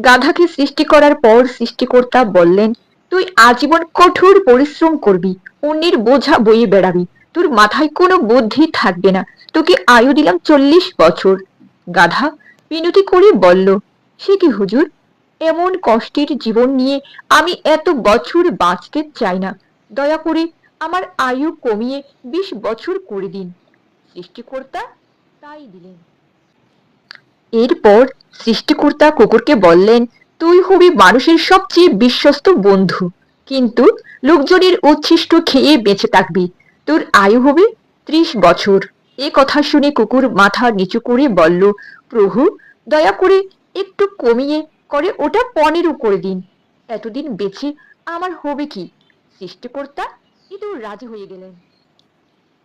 গাধাকে সৃষ্টি করার পর সৃষ্টিকর্তা বললেন, তুই আজীবন কঠোর পরিশ্রম করবি, অন্যের বোঝা বয়ে বেড়াবি, তোর মাথায় কোনো বুদ্ধি থাকবে না, তোকে আয়ু দিলাম 40 বছর। গাধা বিনতি করে বলল, সে কি হুজুর, এমন কষ্টের জীবন নিয়ে আমি এত বছর বাঁচতে চাই না, দয়া করে আমার আয়ু কমিয়ে 20 বছর করে দিন। সৃষ্টিকর্তা তাই দিলেন। এরপর সৃষ্টিকর্তা কুকুরকে বললেন, তুই হবি মানুষের সবচেয়ে বিশ্বস্ত বন্ধু, কিন্তু লোকজনের উচ্ছিষ্ট খেয়ে বেঁচে থাকবি, তোর আয়ু হবে 30 বছর। এ কথা শুনে কুকুর মাথা নিচু করে বলল, প্রভু দয়া করে একটু কমিয়ে করে ওটা 15 করে দিন, এতদিন বেঁচে আমার হবে কি। সৃষ্টিকর্তা কিন্তু রাজি হয়ে গেলেন।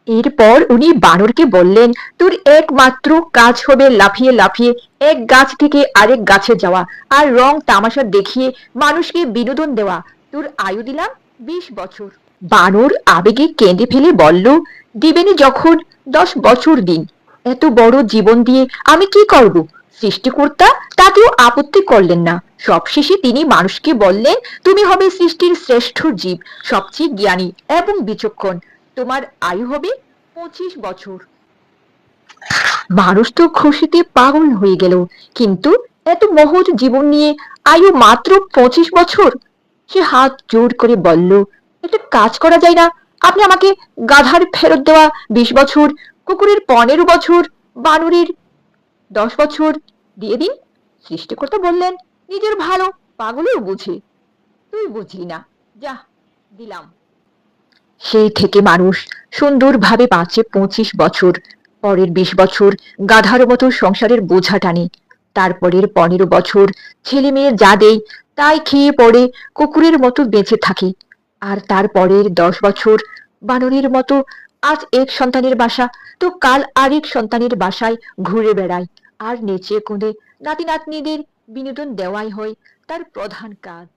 এরপর উনি বানরকে বললেন, তোর একমাত্র কাজ হবে লাফিয়ে লাফিয়ে এক গাছ থেকে আরেক গাছে যাওয়া আর রং তামাশা দেখিয়ে মানুষকে বিনোদন দেওয়া, তোর আয়ু দিলাম 20 বছর। বানর আবেগে কেঁদে ফেলে বলল, দিবেনি যখন 10 বছর দিন, এত বড় জীবন দিয়ে আমি কি করব। সৃষ্টিকর্তা তাতেও আপত্তি করলেন না। সবশেষে তিনি মানুষকে বললেন, তুমি হবে সৃষ্টির শ্রেষ্ঠ জীব, সবচেয়ে জ্ঞানী এবং বিচক্ষণ, তোমার আয়ু হবে 25 বছর। মানুষ তো খুশিতে পাগল হয়ে গেল, কিন্তু এত মহৎ জীবন নিয়ে আয়ু মাত্র 25 বছর। সে হাত জোর করে বলল, একটা কাজ করা যায় না, আপনি আমাকে গাধার ফেরত দেওয়া 20 বছর, কুকুরের 15 বছর, বানরের 10 বছর দিয়ে দিন। সৃষ্টিকর্তা বললেন, নিজের ভালো পাগলেও বুঝে, তুই বুঝলি না, যা দিলাম। সেই থেকে মানুষ সুন্দরভাবে বাঁচে 25 বছর। পরের 20 বছর গাধার মতো সংসারের বোঝা টানে। তারপরের 15 বছর ছেলে মেয়ে যা দেয় তাই খেয়ে পড়ে কুকুরের মতো বেঁচে থাকে। আর তারপরের 10 বছর বানরের মতো আজ এক সন্তানের বাসা তো কাল আরেক সন্তানের বাসায় ঘুরে বেড়ায়, আর নেচে কুঁদে নাতি নাতনিদের বিনোদন দেওয়াই হয় তার প্রধান কাজ।